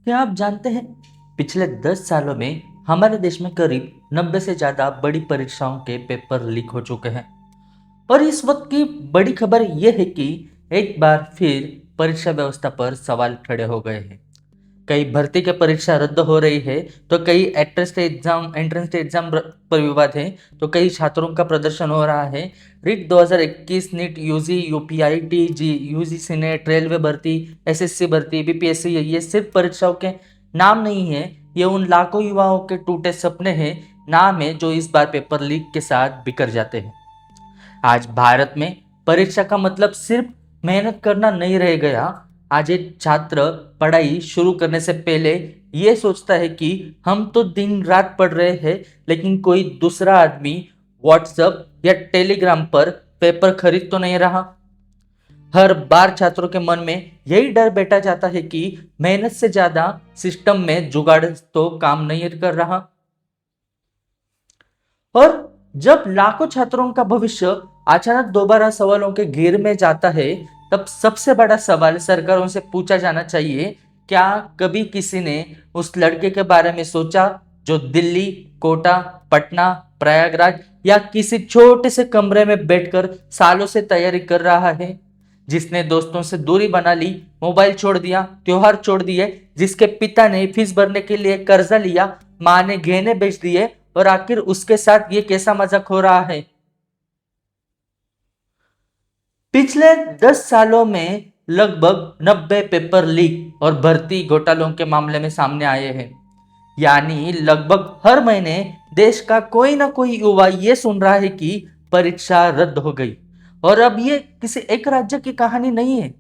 क्या आप जानते हैं, पिछले 10 सालों में हमारे देश में करीब 90 से ज़्यादा बड़ी परीक्षाओं के पेपर लीक हो चुके हैं। और इस वक्त की बड़ी खबर यह है कि एक बार फिर परीक्षा व्यवस्था पर सवाल खड़े हो गए हैं। कई भर्ती के परीक्षा रद्द हो रही है, तो कई एंट्रेंस एग्जाम पर विवाद है, तो कई छात्रों का प्रदर्शन हो रहा है। REET 2021, NEET, UG, UPI, TG, UGC NET, railway भर्ती, एसएससी भर्ती, बीपीएससी, ये सिर्फ परीक्षाओं के नाम नहीं है। ये उन लाखों युवाओं के टूटे सपने हैं, नाम है जो इस बार पेपर लीक के साथ बिखर जाते हैं। आज भारत में परीक्षा का मतलब सिर्फ मेहनत करना नहीं रह गया। आज एक छात्र पढ़ाई शुरू करने से पहले यह सोचता है कि हम तो दिन रात पढ़ रहे हैं, लेकिन कोई दूसरा आदमी व्हाट्सएप या टेलीग्राम पर पेपर खरीद तो नहीं रहा। हर बार छात्रों के मन में यही डर बैठा जाता है कि मेहनत से ज्यादा सिस्टम में जुगाड़ तो काम नहीं कर रहा। और जब लाखों छात्रों का भविष्य अचानक दोबारा सवालों के घेर में जाता है, तब सबसे बड़ा सवाल सरकारों से पूछा जाना चाहिए, क्या कभी किसी ने उस लड़के के बारे में सोचा जो दिल्ली, कोटा, पटना, प्रयागराज या किसी छोटे से कमरे में बैठकर सालों से तैयारी कर रहा है, जिसने दोस्तों से दूरी बना ली, मोबाइल छोड़ दिया, त्योहार छोड़ दिए, जिसके पिता ने फीस भरने के लिए कर्जा लिया, माँ ने गहने बेच दिए, और आखिर उसके साथ ये कैसा मजाक हो रहा है। पिछले 10 सालों में लगभग 90 पेपर लीक और भर्ती घोटालों के मामले में सामने आए हैं। यानी लगभग हर महीने देश का कोई ना कोई युवा ये सुन रहा है कि परीक्षा रद्द हो गई। और अब ये किसी एक राज्य की कहानी नहीं है।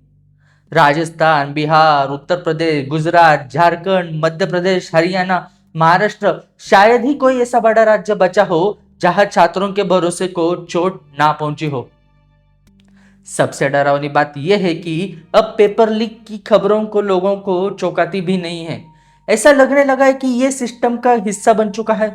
राजस्थान, बिहार, उत्तर प्रदेश, गुजरात, झारखंड, मध्य प्रदेश, हरियाणा, महाराष्ट्र, शायद ही कोई ऐसा बड़ा राज्य बचा हो जहां छात्रों के भरोसे को चोट ना पहुंची हो। सबसे डरावनी बात यह है कि अब पेपर लीक की खबरों को लोगों को चौंकाती भी नहीं है। ऐसा लगने लगा है कि यह सिस्टम का हिस्सा बन चुका है।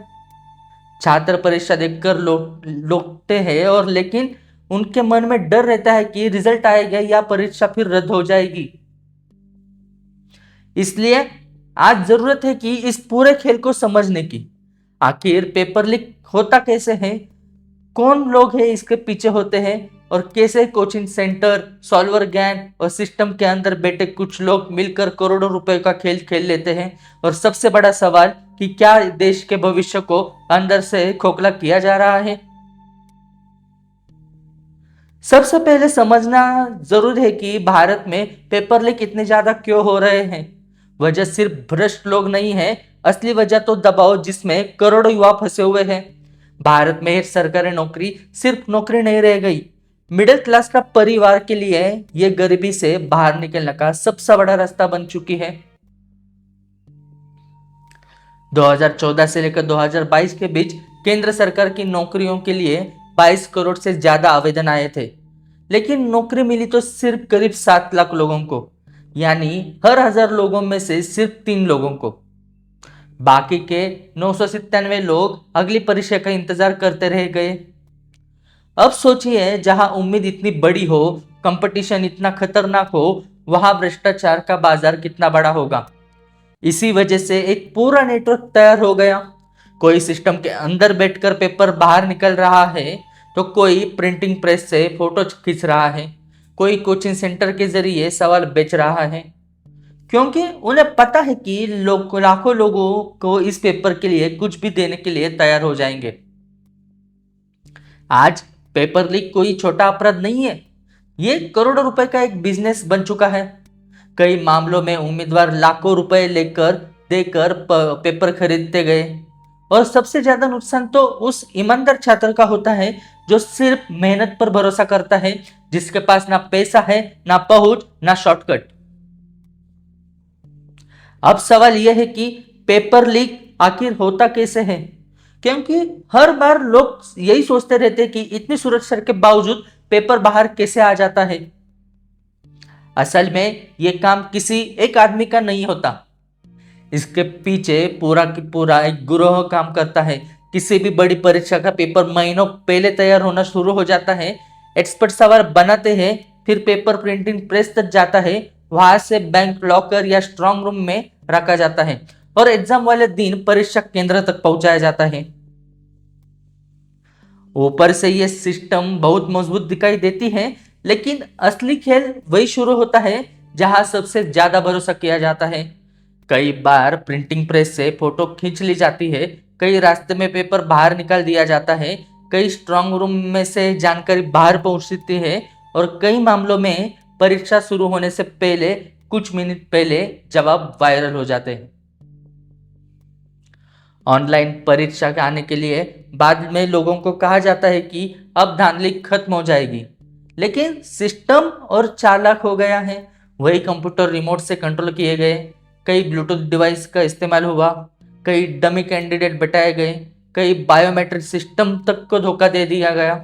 छात्र परीक्षा देखकर लौटते हैं, और लेकिन उनके मन में डर रहता है कि रिजल्ट आएगा या परीक्षा फिर रद्द हो जाएगी। इसलिए आज जरूरत है कि इस पूरे खेल को समझने की। आखिर पेपर लीक होता कैसे है, कौन लोग हैं इसके पीछे होते हैं, और कैसे कोचिंग सेंटर, सॉल्वर गैंग और सिस्टम के अंदर बैठे कुछ लोग मिलकर करोड़ों रुपए का खेल खेल लेते हैं। और सबसे बड़ा सवाल कि क्या देश के भविष्य को अंदर से खोखला किया जा रहा है। सबसे पहले समझना जरूरी है कि भारत में पेपर लीक इतने ज्यादा क्यों हो रहे हैं। वजह सिर्फ भ्रष्ट लोग नहीं है, असली वजह तो दबाव जिसमें करोड़ों युवा फंसे हुए हैं। भारत में सरकारी नौकरी सिर्फ नौकरी नहीं रह गई, मिडिल क्लास का परिवार के लिए यह गरीबी से बाहर निकलने का सबसे बड़ा रास्ता बन चुकी है। 2014 से लेकर 2022 के बीच केंद्र सरकार की नौकरियों के लिए 22 करोड़ से ज्यादा आवेदन आए थे, लेकिन नौकरी मिली तो सिर्फ करीब 7 लाख लोगों को। यानी हर 1000 लोगों में से सिर्फ 3 लोगों को। बाकी के 997 लोग अगली परीक्षा का इंतजार करते रह गए। अब सोचिए, जहां उम्मीद इतनी बड़ी हो, कंपटीशन इतना खतरनाक हो, वहां भ्रष्टाचार का बाजार कितना बड़ा होगा। इसी वजह से एक पूरा नेटवर्क तैयार हो गया। कोई सिस्टम के अंदर बैठकर पेपर बाहर निकल रहा है, तो कोई प्रिंटिंग प्रेस से फोटो खींच रहा है, कोई कोचिंग सेंटर के जरिए सवाल बेच रहा है, क्योंकि उन्हें पता है कि लाखों लोगों को इस पेपर के लिए कुछ भी देने के लिए तैयार हो जाएंगे। आज पेपर लीक कोई छोटा अपराध नहीं है, ये करोड़ों रुपए का एक बिजनेस बन चुका है। कई मामलों में उम्मीदवार लाखों रुपए लेकर देकर पेपर खरीदते गए। और सबसे ज्यादा नुकसान तो उस ईमानदार छात्र का होता है जो सिर्फ मेहनत पर भरोसा करता है, जिसके पास ना पैसा है, ना पहुंच, ना शॉर्टकट। अब सवाल यह है कि पेपर लीक आखिर होता कैसे है, क्योंकि हर बार लोग यही सोचते रहते हैं कि इतनी सुरक्षा के बावजूद पेपर बाहर कैसे आ जाता है। असल में यह काम किसी एक आदमी का नहीं होता, इसके पीछे पूरा की पूरा एक गिरोह काम करता है। किसी भी बड़ी परीक्षा का पेपर महीनों पहले तैयार होना शुरू हो जाता है। एक्सपर्ट सवाल बनाते हैं, फिर पेपर प्रिंटिंग प्रेस तक जाता है, वहां से बैंक लॉकर या स्ट्रांग रूम में रखा जाता है और एग्जाम वाले दिन परीक्षा केंद्र तक पहुंचाया जाता है। ऊपर से ये सिस्टम बहुत मजबूत दिखाई देती है, लेकिन असली खेल वही शुरू होता है जहां सबसे ज्यादा भरोसा किया जाता है। कई बार प्रिंटिंग प्रेस से फोटो खींच ली जाती है, कई रास्ते में पेपर बाहर निकाल दिया जाता है, कई स्ट्रांग रूम में से जानकारी बाहर पहुंचती है और कई मामलों में परीक्षा शुरू होने से पहले कुछ मिनट पहले जवाब वायरल हो जाते हैं। ऑनलाइन परीक्षा के आने के लिए बाद में लोगों को कहा जाता है कि अब धांधली खत्म हो जाएगी, लेकिन सिस्टम और चालाक हो गया है। वही कंप्यूटर रिमोट से कंट्रोल किए गए, कई ब्लूटूथ डिवाइस का इस्तेमाल हुआ, कई डमी कैंडिडेट बैठाए गए, कई बायोमेट्रिक सिस्टम तक को धोखा दे दिया गया।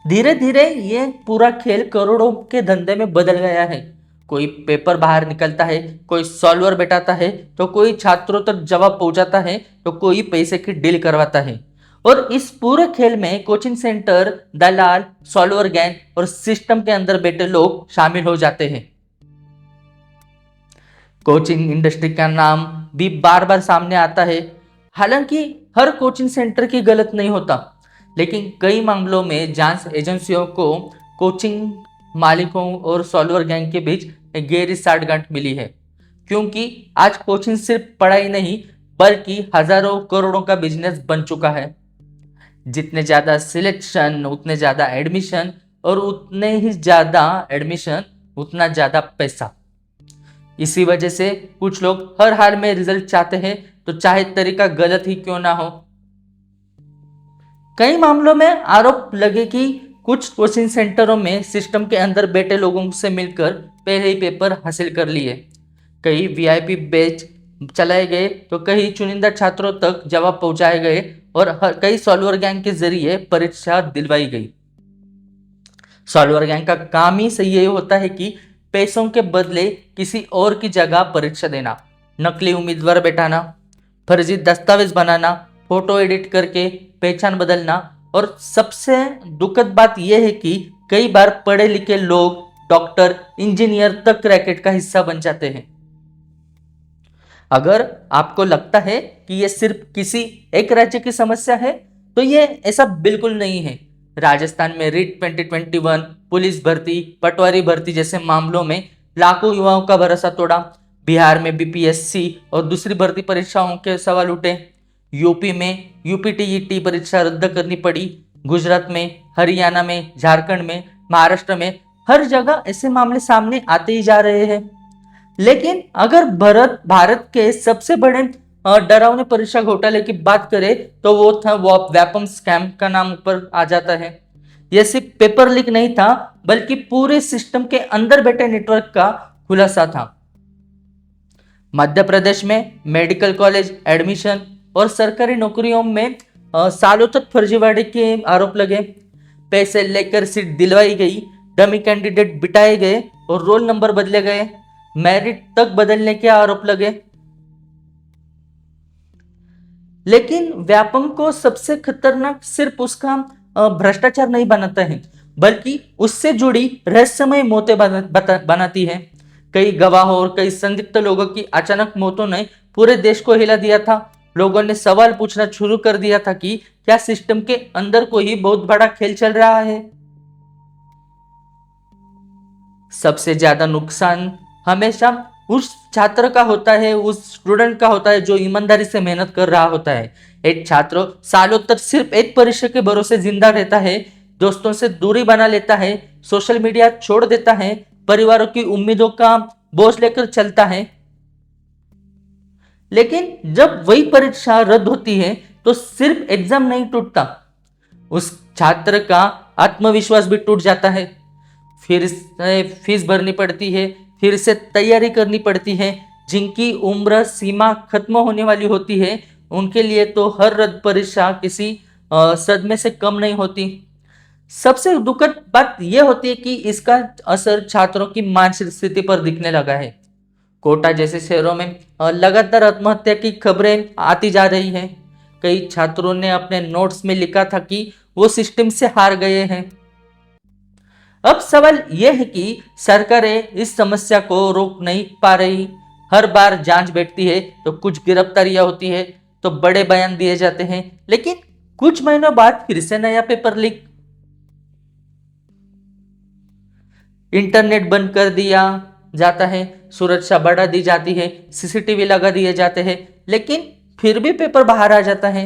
धीरे धीरे ये पूरा खेल करोड़ों के धंधे में बदल गया है। कोई पेपर बाहर निकलता है, कोई सॉल्वर बैठाता है, तो कोई छात्रों तक जवाब पहुंचाता है, तो कोई पैसे की डील करवाता है। और इस पूरे खेल में कोचिंग सेंटर, दलाल, सॉल्वर गैंग और सिस्टम के अंदर बैठे लोग शामिल हो जाते हैं। कोचिंग इंडस्ट्री का नाम भी बार बार सामने आता है। हालांकि हर कोचिंग सेंटर की गलत नहीं होता, लेकिन कई मामलों में जांच एजेंसियों को कोचिंग मालिकों और सॉल्वर गैंग के बीच एक गहरी साठगांठ मिली है, क्योंकि आज कोचिंग सिर्फ पढ़ाई नहीं बल्कि हजारों करोड़ों का बिजनेस बन चुका है। जितने ज्यादा सिलेक्शन उतने ज्यादा एडमिशन, और उतने ही ज्यादा एडमिशन उतना ज्यादा पैसा। इसी वजह से कुछ लोग हर हाल में रिजल्ट चाहते हैं, तो चाहे तरीका गलत ही क्यों ना हो। कई मामलों में आरोप लगे कि कुछ कोचिंग सेंटरों में सिस्टम के अंदर बैठे लोगों से मिलकर पहले ही पेपर हासिल कर लिए। कई वीआईपी बैच चलाए गए, तो कई चुनिंदा छात्रों तक जवाब पहुंचाए गए और कई सॉल्वर गैंग के जरिए परीक्षा दिलवाई गई। सॉल्वर गैंग का काम ही सही ये होता है कि पैसों के बदले किसी और की जगह परीक्षा देना, नकली उम्मीदवार बैठाना, फर्जी दस्तावेज बनाना, फोटो एडिट करके पहचान बदलना, और सबसे दुखद बात यह है कि कई बार पढ़े लिखे लोग डॉक्टर, इंजीनियर तक रैकेट का हिस्सा बन जाते हैं। अगर आपको लगता है कि यह सिर्फ किसी एक राज्य की समस्या है, तो यह ऐसा बिल्कुल नहीं है। राजस्थान में रीट 2021, पुलिस भर्ती, पटवारी भर्ती जैसे मामलों में लाखों युवाओं का भरोसा तोड़ा। बिहार में बीपीएससी और दूसरी भर्ती परीक्षाओं के सवाल उठे। यूपी में यूपीटीईटी परीक्षा रद्द करनी पड़ी। गुजरात में, हरियाणा में, झारखंड में, महाराष्ट्र में हर जगह ऐसे मामले सामने आते ही जा रहे हैं। लेकिन अगर भारत के सबसे बड़े डरावने परीक्षा घोटाले की बात करें, तो वो था व्यापम स्कैम का नाम ऊपर आ जाता है। यह सिर्फ पेपर लीक नहीं था, बल्कि पूरे सिस्टम के अंदर बैठे नेटवर्क का खुलासा था। मध्य प्रदेश में मेडिकल कॉलेज एडमिशन और सरकारी नौकरियों में सालों तक फर्जीवाड़े के आरोप लगे। पैसे लेकर सीट दिलवाई गई, डमी कैंडिडेट बिठाए गए और रोल नंबर बदले गए, मेरिट तक बदलने के आरोप लगे। लेकिन व्यापम को सबसे खतरनाक सिर्फ उसका भ्रष्टाचार नहीं बनाता है, बल्कि उससे जुड़ी रहस्यमय मौतें बनाती है। कई गवाहों और कई संदिग्ध लोगों की अचानक मौतों ने पूरे देश को हिला दिया था। लोगों ने सवाल पूछना शुरू कर दिया था कि क्या सिस्टम के अंदर कोई बहुत बड़ा खेल चल रहा है। सबसे ज्यादा नुकसान हमेशा उस छात्र का होता है, उस स्टूडेंट का होता है जो ईमानदारी से मेहनत कर रहा होता है। एक छात्र सालों तक सिर्फ एक परीक्षा के भरोसे जिंदा रहता है, दोस्तों से दूरी बना लेता है, सोशल मीडिया छोड़ देता है, परिवारों की उम्मीदों का बोझ लेकर चलता है। लेकिन जब वही परीक्षा रद्द होती है, तो सिर्फ एग्जाम नहीं टूटता, उस छात्र का आत्मविश्वास भी टूट जाता है। फिर से फीस भरनी पड़ती है, फिर से तैयारी करनी पड़ती है। जिनकी उम्र सीमा खत्म होने वाली होती है, उनके लिए तो हर रद्द परीक्षा किसी सदमे से कम नहीं होती। सबसे दुखद बात यह होती है कि इसका असर छात्रों की मानसिक स्थिति पर दिखने लगा है। कोटा जैसे शहरों में लगातार आत्महत्या की खबरें आती जा रही हैं। कई छात्रों ने अपने नोट्स में लिखा था कि वो सिस्टम से हार गए हैं। अब सवाल यह है कि सरकारें इस समस्या को रोक नहीं पा रही। हर बार जांच बैठती है तो कुछ गिरफ्तारियां होती है, तो बड़े बयान दिए जाते हैं, लेकिन कुछ महीनों बाद फिर से नया पेपर लीक। इंटरनेट बंद कर दिया जाता है, सुरक्षा बढ़ा दी जाती है, सीसीटीवी लगा दिए जाते हैं, लेकिन फिर भी पेपर बाहर आ जाता है।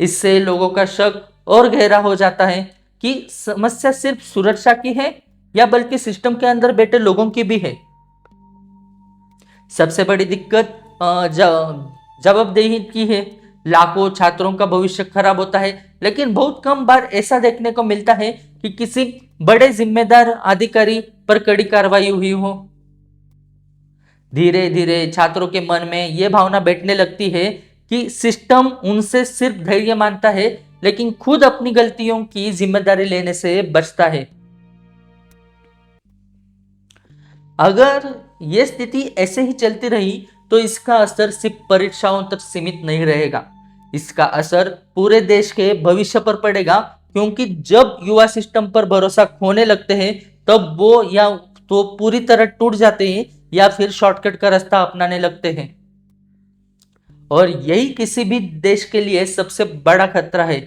इससे लोगों का शक और गहरा हो जाता है कि समस्या सिर्फ सुरक्षा की है या बल्कि सिस्टम के अंदर बैठे लोगों की भी है। सबसे बड़ी दिक्कत जवाबदेही की है। लाखों छात्रों का भविष्य खराब होता है, लेकिन बहुत कम बार ऐसा देखने को मिलता है कि किसी बड़े जिम्मेदार अधिकारी पर कड़ी कार्रवाई हुई हो। धीरे धीरे छात्रों के मन में यह भावना बैठने लगती है कि सिस्टम उनसे सिर्फ धैर्य मांगता है, लेकिन खुद अपनी गलतियों की जिम्मेदारी लेने से बचता है। अगर यह स्थिति ऐसे ही चलती रही तो इसका असर सिर्फ परीक्षाओं तक सीमित नहीं रहेगा। इसका असर पूरे देश के भविष्य पर पड़ेगा, क्योंकि जब युवा सिस्टम पर भरोसा खोने लगते हैं तब वो या तो पूरी तरह टूट जाते हैं या फिर शॉर्टकट का रास्ता अपनाने लगते हैं। और यही किसी भी देश के लिए सबसे बड़ा खतरा है,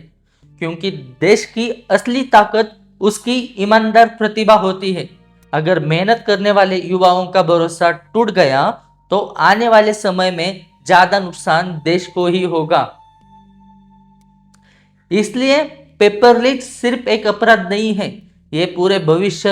क्योंकि देश की असली ताकत उसकी ईमानदार प्रतिभा होती है। अगर मेहनत करने वाले युवाओं का भरोसा टूट गया तो आने वाले समय में ज्यादा नुकसान देश को ही होगा। इसलिए पेपर लीक सिर्फ एक अपराध नहीं है, ये पूरे भविष्य